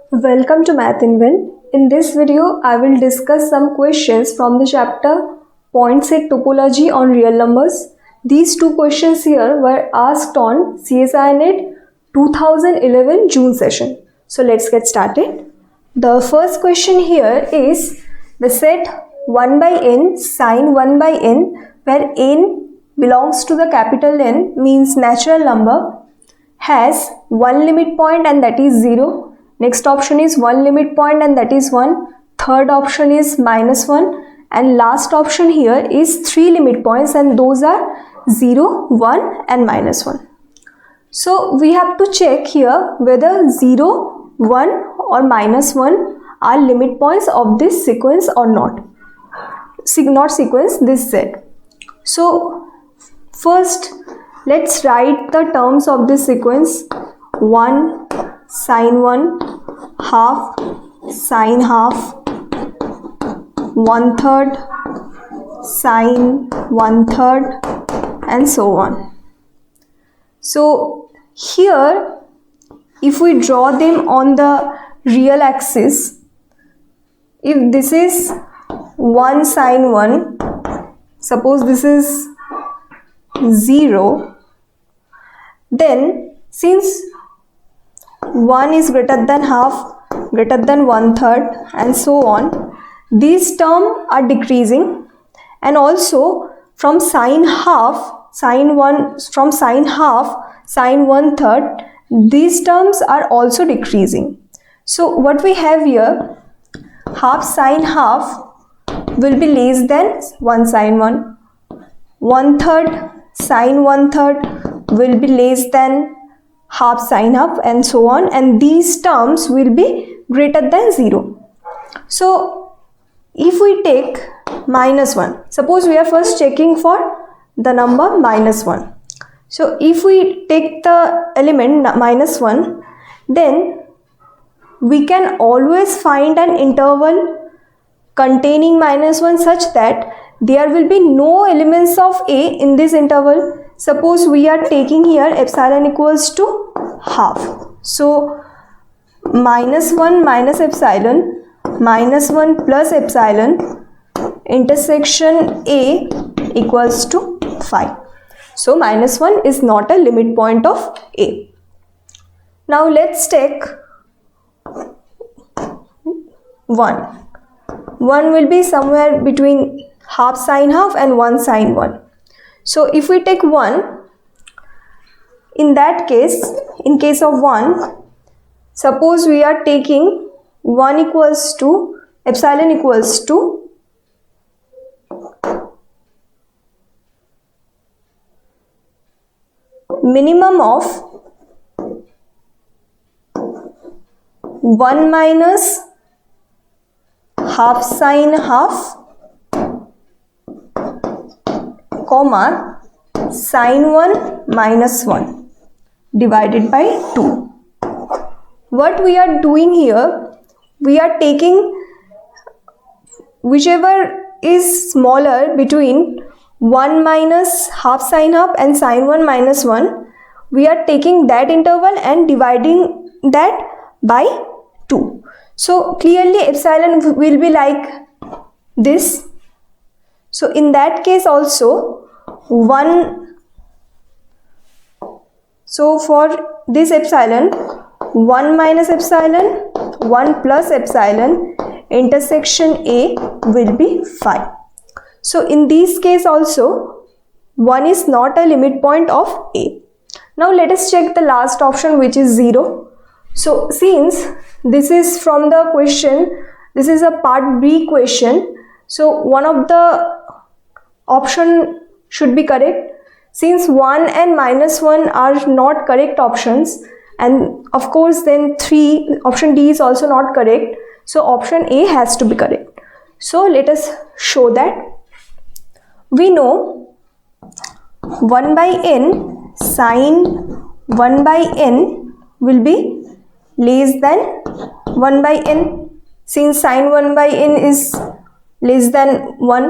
Welcome to Math in Win. In this video, I will discuss some questions from the chapter Point Set Topology on Real Numbers. These two questions here were asked on CSIRNet 2011 June session. So let's get started. The first question here is the set 1 by n sine 1 by n where n belongs to the capital N means natural number has one limit point and that is 0. Next option is one limit point and that is 1. Third option is -1 and last option here is 3 limit points and those are 0, 1 and -1. So we have to check here whether 0, 1 or -1 are limit points of this sequence or not. Not sequence, this set. So first let's write the terms of this sequence. 1 sine 1, half sine half, 1/3 sine 1/3 and so on. So here if we draw them on the real axis, if this is 1 sine 1, suppose this is 0, then since 1 is greater than half, greater than 1/3 and so on, these terms are decreasing, and also from sine half, sine 1/3, these terms are also decreasing. So what we have here, half sine half will be less than 1 sine 1, 1/3 sine 1/3 will be less than half sine half and so on, and these terms will be greater than 0. So if we take -1, suppose we are first checking for the number -1. So if we take the element -1, then we can always find an interval containing -1 such that there will be no elements of A in this interval. Suppose we are taking here epsilon equals to half. So -1 minus epsilon, -1 plus epsilon, intersection A equals to 5. So -1 is not a limit point of A. Now let's take 1. 1 will be somewhere between half sine half and 1 sine 1. So if we take 1, in that case, in case of 1, suppose we are taking 1 equals to epsilon equals to minimum of 1 minus half sine half, comma sine 1 minus 1 divided by 2. What we are doing here, we are taking whichever is smaller between 1 minus half sine half and sine 1 minus 1, we are taking that interval and dividing that by 2. So clearly epsilon will be like this. So in that case also 1, so for this epsilon, 1 minus epsilon, 1 plus epsilon, intersection A will be 5. So in this case also 1 is not a limit point of A. Now let us check the last option, which is 0. So since this is from the question, this is a part B question, so one of the option should be correct. Since 1 and -1 are not correct options, and of course then 3, option D is also not correct, so option A has to be correct. So let us show that. We know 1 by n sine 1 by n will be less than 1 by n, since sine 1 by n is less than 1,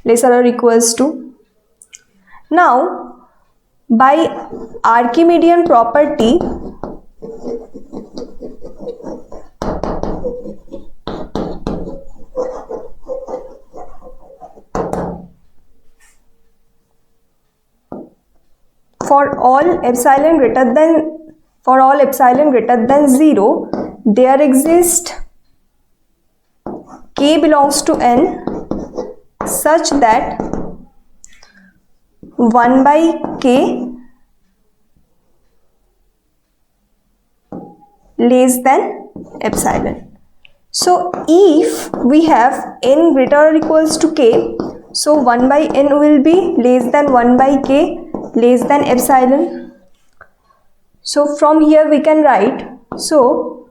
lesser or equals to. Now by Archimedean property, for all epsilon greater than 0, there exists k belongs to n such that 1 by k less than epsilon. So if we have n greater or equals to k, so 1 by n will be less than 1 by k less than epsilon. So from here we can write, so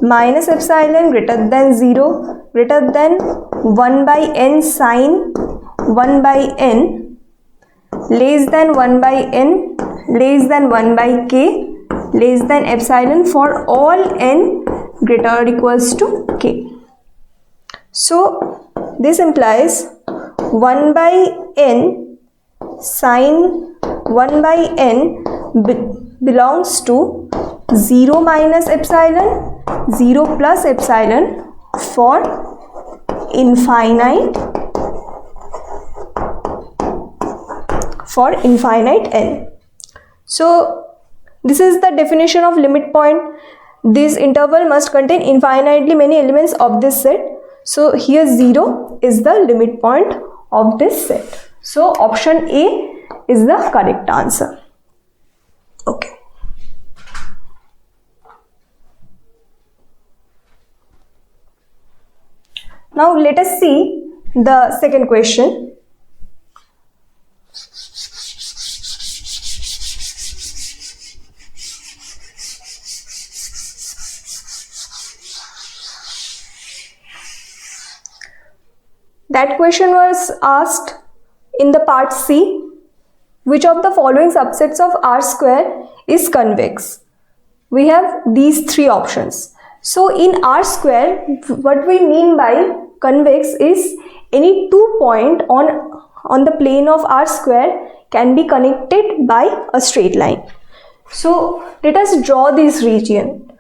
minus epsilon greater than 0 greater than 1 by n sine 1 by n less than 1 by n less than 1 by k less than epsilon for all n greater or equals to k. So this implies 1 by n sine 1 by n belongs to 0 minus epsilon, 0 plus epsilon for infinite n. So this is the definition of limit point. This interval must contain infinitely many elements of this set. So here 0 is the limit point of this set. So option A is the correct answer. Okay. Now let us see the second question. That question was asked in the part C. Which of the following subsets of R square is convex? We have these three options. So in R square, what we mean by convex is any 2 points on the plane of R square can be connected by a straight line. So let us draw this region.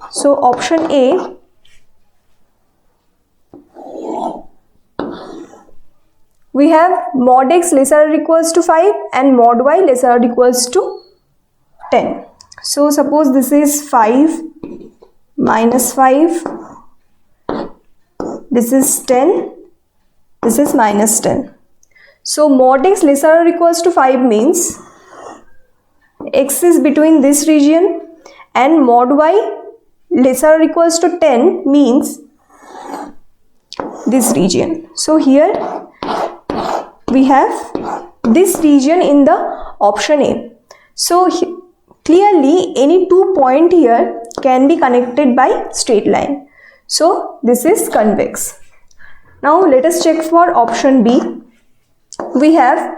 So option A, we have mod x lesser or equals to 5 and mod y lesser or equals to 10. So suppose this is 5 minus 5, this is 10, this is minus 10. So mod x lesser or equals to 5 means x is between this region, and mod y lesser or equals to 10 means this region. So here we have this region in the option A. So clearly any 2 points here can be connected by straight line. So this is convex. Now let us check for option B. We have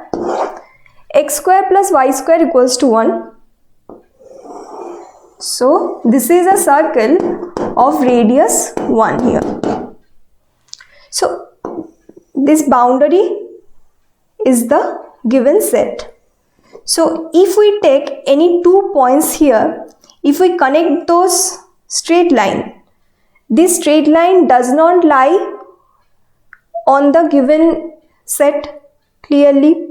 x square plus y square equals to 1. So this is a circle of radius 1 here. So this boundary is the given set. So if we take any 2 points here, if we connect those straight line, this straight line does not lie on the given set clearly.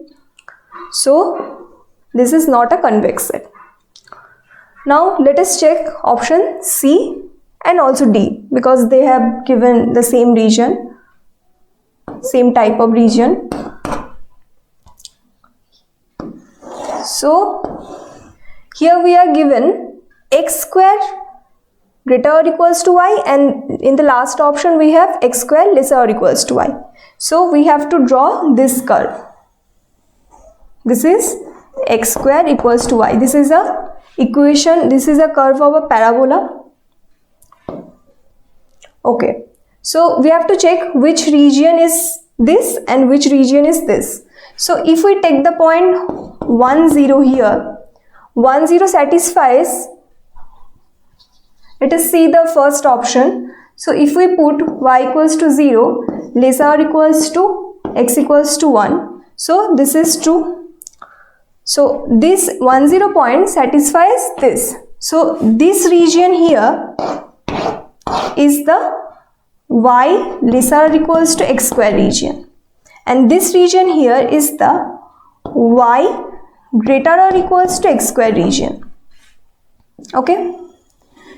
So this is not a convex set. Now let us check option C and also D, because they have given the same region, same type of region. So here we are given x square greater or equals to y, and in the last option we have x square lesser or equals to y. So we have to draw this curve. This is x square equals to y. This is a equation, this is a curve of a parabola. Okay, so we have to check which region is this and which region is this. So if we take the point 1, 0 here, 1, 0 satisfies. Let us see the first option. So if we put y equals to 0, lesser or equals to x equals to 1. So this is true. So this 1, 0 point satisfies this. So this region here is the y lesser or equals to x square region. And this region here is the y greater or equals to x square region. Okay,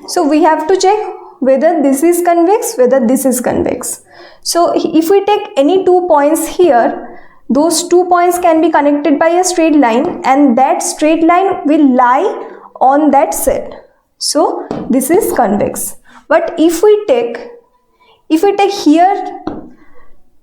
so we have to check whether this is convex, whether this is convex. So if we take any 2 points here, those 2 points can be connected by a straight line, and that straight line will lie on that set. So this is convex. But if we take here,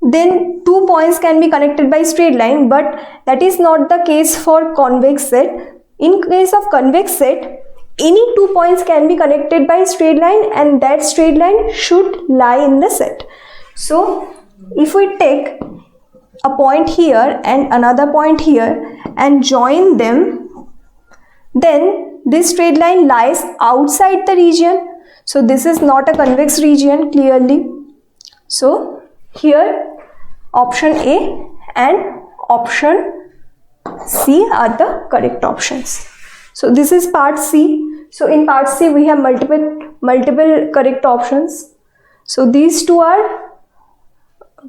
then 2 points can be connected by straight line, but that is not the case for convex set. In case of convex set, any 2 points can be connected by straight line, and that straight line should lie in the set. So if we take a point here and another point here and join them, then this straight line lies outside the region. So this is not a convex region clearly. So here option A and option C are the correct options. So this is part C. So in part C we have multiple correct options. So these two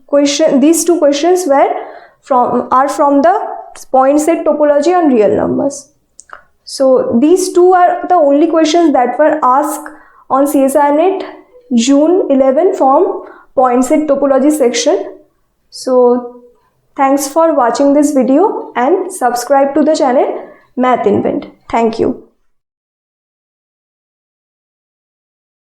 questions are from the point set topology on real numbers. So these two are the only questions that were asked on CSIRNet June 11 from point set topology section. So thanks for watching this video and subscribe to the channel Math Invent. Thank you.